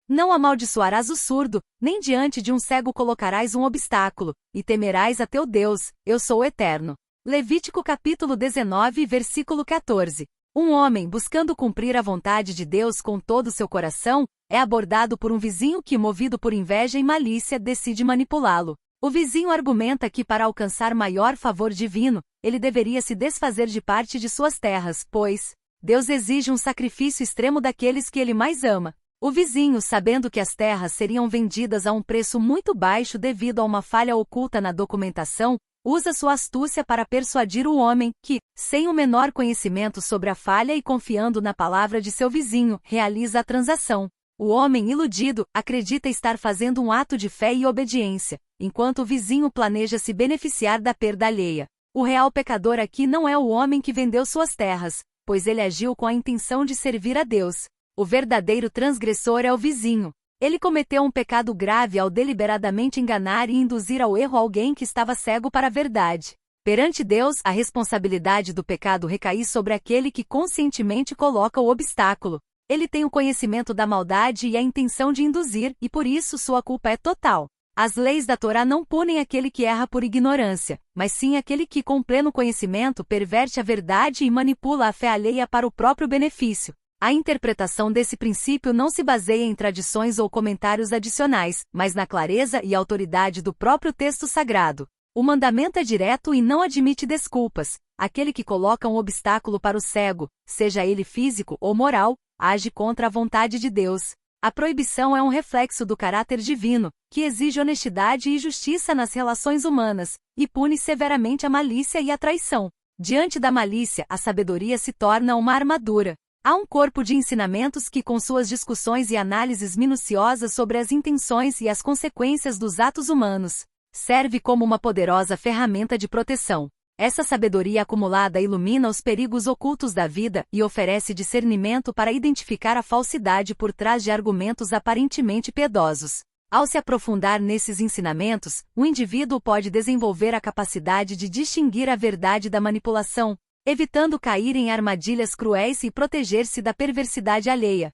Não amaldiçoarás o surdo, nem diante de um cego colocarás um obstáculo, e temerás a teu Deus, eu sou o Eterno. Levítico capítulo 19, versículo 14. Um homem buscando cumprir a vontade de Deus com todo o seu coração, é abordado por um vizinho que, movido por inveja e malícia, decide manipulá-lo. O vizinho argumenta que para alcançar maior favor divino, ele deveria se desfazer de parte de suas terras, pois Deus exige um sacrifício extremo daqueles que ele mais ama. O vizinho, sabendo que as terras seriam vendidas a um preço muito baixo devido a uma falha oculta na documentação, usa sua astúcia para persuadir o homem que, sem o menor conhecimento sobre a falha e confiando na palavra de seu vizinho, realiza a transação. O homem iludido acredita estar fazendo um ato de fé e obediência, enquanto o vizinho planeja se beneficiar da perda alheia. O real pecador aqui não é o homem que vendeu suas terras, pois ele agiu com a intenção de servir a Deus. O verdadeiro transgressor é o vizinho. Ele cometeu um pecado grave ao deliberadamente enganar e induzir ao erro alguém que estava cego para a verdade. Perante Deus, a responsabilidade do pecado recai sobre aquele que conscientemente coloca o obstáculo. Ele tem o conhecimento da maldade e a intenção de induzir, e por isso sua culpa é total. As leis da Torá não punem aquele que erra por ignorância, mas sim aquele que, com pleno conhecimento, perverte a verdade e manipula a fé alheia para o próprio benefício. A interpretação desse princípio não se baseia em tradições ou comentários adicionais, mas na clareza e autoridade do próprio texto sagrado. O mandamento é direto e não admite desculpas. Aquele que coloca um obstáculo para o cego, seja ele físico ou moral, age contra a vontade de Deus. A proibição é um reflexo do caráter divino, que exige honestidade e justiça nas relações humanas, e pune severamente a malícia e a traição. Diante da malícia, a sabedoria se torna uma armadura. Há um corpo de ensinamentos que, com suas discussões e análises minuciosas sobre as intenções e as consequências dos atos humanos, serve como uma poderosa ferramenta de proteção. Essa sabedoria acumulada ilumina os perigos ocultos da vida e oferece discernimento para identificar a falsidade por trás de argumentos aparentemente piedosos. Ao se aprofundar nesses ensinamentos, o indivíduo pode desenvolver a capacidade de distinguir a verdade da manipulação, evitando cair em armadilhas cruéis e proteger-se da perversidade alheia.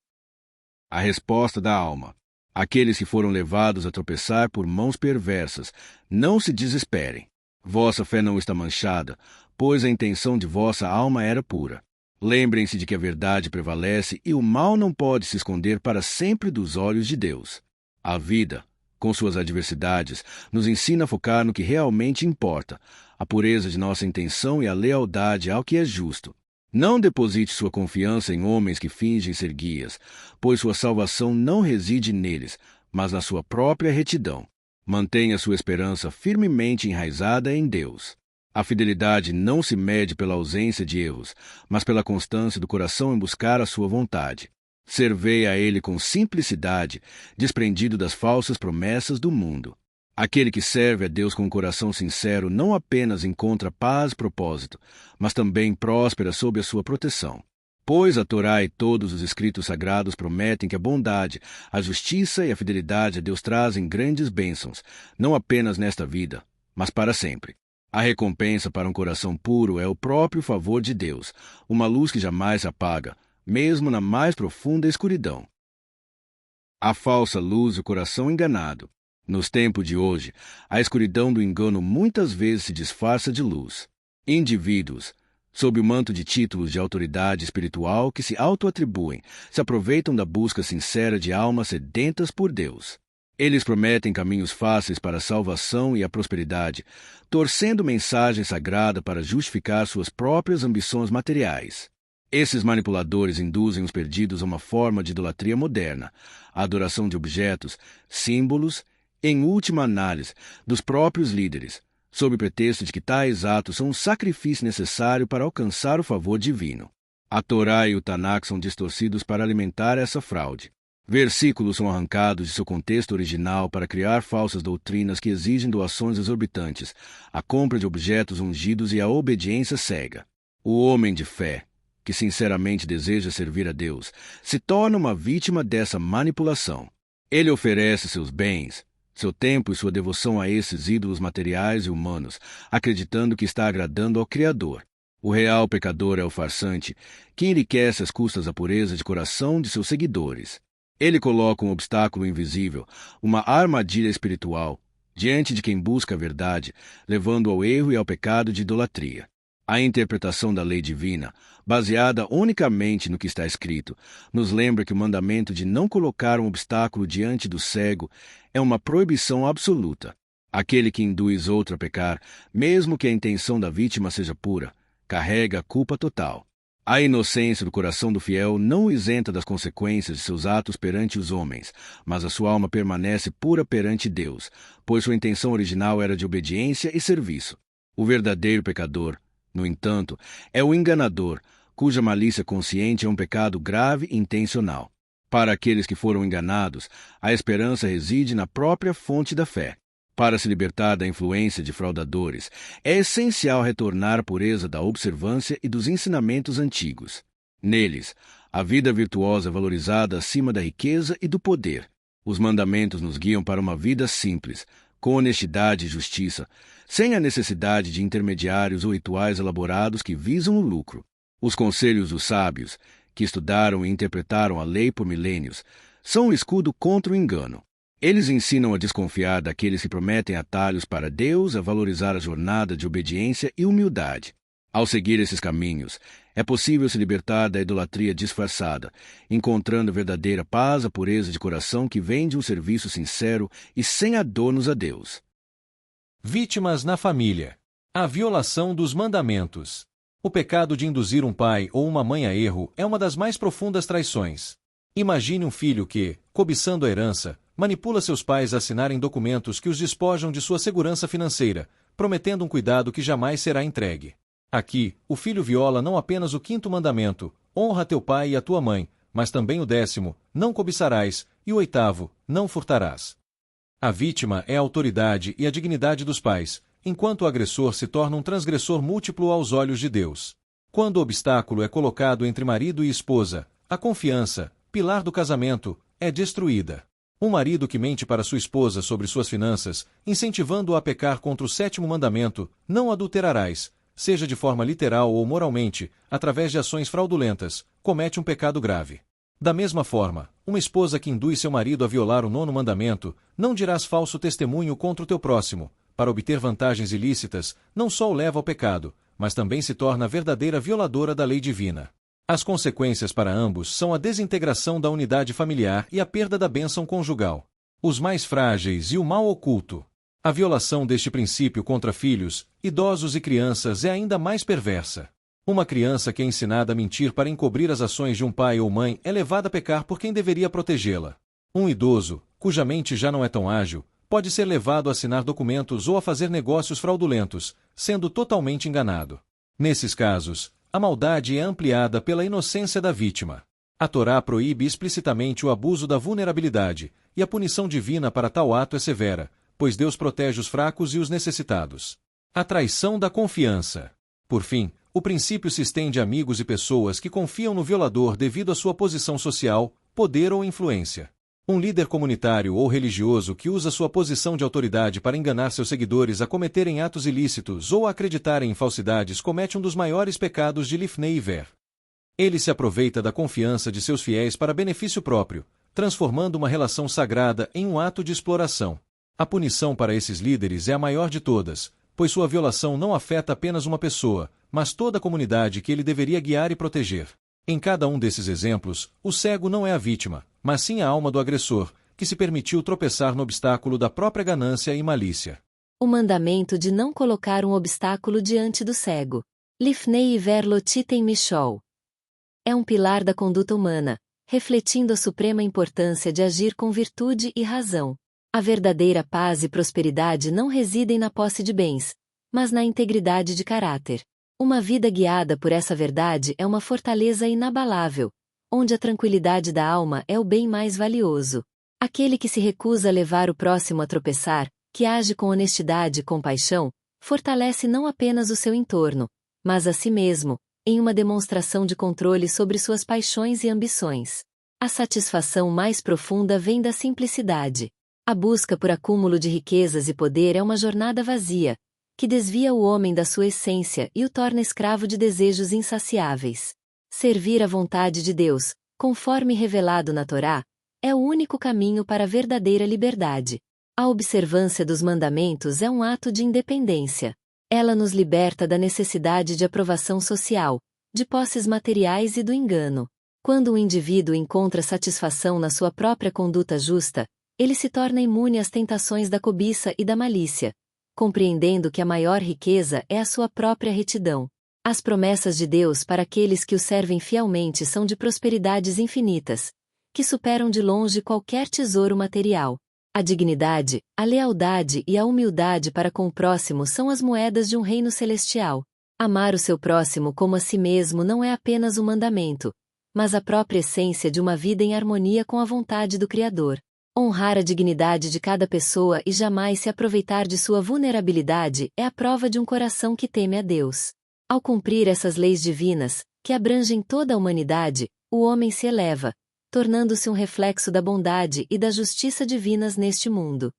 A resposta da alma. Aqueles que foram levados a tropeçar por mãos perversas, não se desesperem. Vossa fé não está manchada, pois a intenção de vossa alma era pura. Lembrem-se de que a verdade prevalece e o mal não pode se esconder para sempre dos olhos de Deus. A vida, com suas adversidades, nos ensina a focar no que realmente importa, a pureza de nossa intenção e a lealdade ao que é justo. Não deposite sua confiança em homens que fingem ser guias, pois sua salvação não reside neles, mas na sua própria retidão. Mantenha sua esperança firmemente enraizada em Deus. A fidelidade não se mede pela ausência de erros, mas pela constância do coração em buscar a sua vontade. Servei a Ele com simplicidade, desprendido das falsas promessas do mundo. Aquele que serve a Deus com um coração sincero não apenas encontra paz e propósito, mas também próspera sob a sua proteção. Pois a Torá e todos os escritos sagrados prometem que a bondade, a justiça e a fidelidade a Deus trazem grandes bênçãos, não apenas nesta vida, mas para sempre. A recompensa para um coração puro é o próprio favor de Deus, uma luz que jamais se apaga, mesmo na mais profunda escuridão. A falsa luz e o coração enganado. Nos tempos de hoje, a escuridão do engano muitas vezes se disfarça de luz. Indivíduos, sob o manto de títulos de autoridade espiritual que se auto-atribuem, se aproveitam da busca sincera de almas sedentas por Deus. Eles prometem caminhos fáceis para a salvação e a prosperidade, torcendo mensagem sagrada para justificar suas próprias ambições materiais. Esses manipuladores induzem os perdidos a uma forma de idolatria moderna, a adoração de objetos, símbolos, em última análise, dos próprios líderes, sob o pretexto de que tais atos são um sacrifício necessário para alcançar o favor divino. A Torá e o Tanak são distorcidos para alimentar essa fraude. Versículos são arrancados de seu contexto original para criar falsas doutrinas que exigem doações exorbitantes, a compra de objetos ungidos e a obediência cega. O homem de fé, que sinceramente deseja servir a Deus, se torna uma vítima dessa manipulação. Ele oferece seus bens, seu tempo e sua devoção a esses ídolos materiais e humanos, acreditando que está agradando ao Criador. O real pecador é o farsante, que enriquece às custas da pureza de coração de seus seguidores. Ele coloca um obstáculo invisível, uma armadilha espiritual, diante de quem busca a verdade, levando ao erro e ao pecado de idolatria. A interpretação da lei divina, baseada unicamente no que está escrito, nos lembra que o mandamento de não colocar um obstáculo diante do cego é uma proibição absoluta. Aquele que induz outro a pecar, mesmo que a intenção da vítima seja pura, carrega a culpa total. A inocência do coração do fiel não o isenta das consequências de seus atos perante os homens, mas a sua alma permanece pura perante Deus, pois sua intenção original era de obediência e serviço. O verdadeiro pecador, no entanto, é o enganador, cuja malícia consciente é um pecado grave e intencional. Para aqueles que foram enganados, a esperança reside na própria fonte da fé. Para se libertar da influência de fraudadores, é essencial retornar à pureza da observância e dos ensinamentos antigos. Neles, a vida virtuosa é valorizada acima da riqueza e do poder. Os mandamentos nos guiam para uma vida simples, com honestidade e justiça, sem a necessidade de intermediários ou rituais elaborados que visam o lucro. Os conselhos dos sábios, que estudaram e interpretaram a lei por milênios, são um escudo contra o engano. Eles ensinam a desconfiar daqueles que prometem atalhos para Deus, a valorizar a jornada de obediência e humildade. Ao seguir esses caminhos, é possível se libertar da idolatria disfarçada, encontrando verdadeira paz, a pureza de coração que vem de um serviço sincero e sem adornos a Deus. Vítimas na família. A violação dos mandamentos. O pecado de induzir um pai ou uma mãe a erro é uma das mais profundas traições. Imagine um filho que, cobiçando a herança, manipula seus pais a assinarem documentos que os despojam de sua segurança financeira, prometendo um cuidado que jamais será entregue. Aqui, o filho viola não apenas o 5º mandamento, honra teu pai e a tua mãe, mas também o 10º, não cobiçarás, e o 8º, não furtarás. A vítima é a autoridade e a dignidade dos pais, enquanto o agressor se torna um transgressor múltiplo aos olhos de Deus. Quando o obstáculo é colocado entre marido e esposa, a confiança, pilar do casamento, é destruída. Um marido que mente para sua esposa sobre suas finanças, incentivando-a a pecar contra o 7º mandamento, não adulterarás, seja de forma literal ou moralmente, através de ações fraudulentas, comete um pecado grave. Da mesma forma, uma esposa que induz seu marido a violar o 9º mandamento, não dirás falso testemunho contra o teu próximo, para obter vantagens ilícitas, não só o leva ao pecado, mas também se torna a verdadeira violadora da lei divina. As consequências para ambos são a desintegração da unidade familiar e a perda da bênção conjugal. Os mais frágeis e o mal oculto. A violação deste princípio contra filhos, idosos e crianças é ainda mais perversa. Uma criança que é ensinada a mentir para encobrir as ações de um pai ou mãe é levada a pecar por quem deveria protegê-la. Um idoso, cuja mente já não é tão ágil, pode ser levado a assinar documentos ou a fazer negócios fraudulentos, sendo totalmente enganado. Nesses casos, a maldade é ampliada pela inocência da vítima. A Torá proíbe explicitamente o abuso da vulnerabilidade, e a punição divina para tal ato é severa, pois Deus protege os fracos e os necessitados. A traição da confiança. Por fim, o princípio se estende a amigos e pessoas que confiam no violador devido à sua posição social, poder ou influência. Um líder comunitário ou religioso que usa sua posição de autoridade para enganar seus seguidores a cometerem atos ilícitos ou a acreditarem em falsidades comete um dos maiores pecados de Lifnei Iver. Ele se aproveita da confiança de seus fiéis para benefício próprio, transformando uma relação sagrada em um ato de exploração. A punição para esses líderes é a maior de todas, pois sua violação não afeta apenas uma pessoa, mas toda a comunidade que ele deveria guiar e proteger. Em cada um desses exemplos, o cego não é a vítima, mas sim a alma do agressor, que se permitiu tropeçar no obstáculo da própria ganância e malícia. O mandamento de não colocar um obstáculo diante do cego. Lifnei Iver Lotitem Mishol. É um pilar da conduta humana, refletindo a suprema importância de agir com virtude e razão. A verdadeira paz e prosperidade não residem na posse de bens, mas na integridade de caráter. Uma vida guiada por essa verdade é uma fortaleza inabalável, onde a tranquilidade da alma é o bem mais valioso. Aquele que se recusa a levar o próximo a tropeçar, que age com honestidade e compaixão, fortalece não apenas o seu entorno, mas a si mesmo, em uma demonstração de controle sobre suas paixões e ambições. A satisfação mais profunda vem da simplicidade. A busca por acúmulo de riquezas e poder é uma jornada vazia, que desvia o homem da sua essência e o torna escravo de desejos insaciáveis. Servir à vontade de Deus, conforme revelado na Torá, é o único caminho para a verdadeira liberdade. A observância dos mandamentos é um ato de independência. Ela nos liberta da necessidade de aprovação social, de posses materiais e do engano. Quando o indivíduo encontra satisfação na sua própria conduta justa, ele se torna imune às tentações da cobiça e da malícia, compreendendo que a maior riqueza é a sua própria retidão. As promessas de Deus para aqueles que o servem fielmente são de prosperidades infinitas, que superam de longe qualquer tesouro material. A dignidade, a lealdade e a humildade para com o próximo são as moedas de um reino celestial. Amar o seu próximo como a si mesmo não é apenas um mandamento, mas a própria essência de uma vida em harmonia com a vontade do Criador. Honrar a dignidade de cada pessoa e jamais se aproveitar de sua vulnerabilidade é a prova de um coração que teme a Deus. Ao cumprir essas leis divinas, que abrangem toda a humanidade, o homem se eleva, tornando-se um reflexo da bondade e da justiça divinas neste mundo.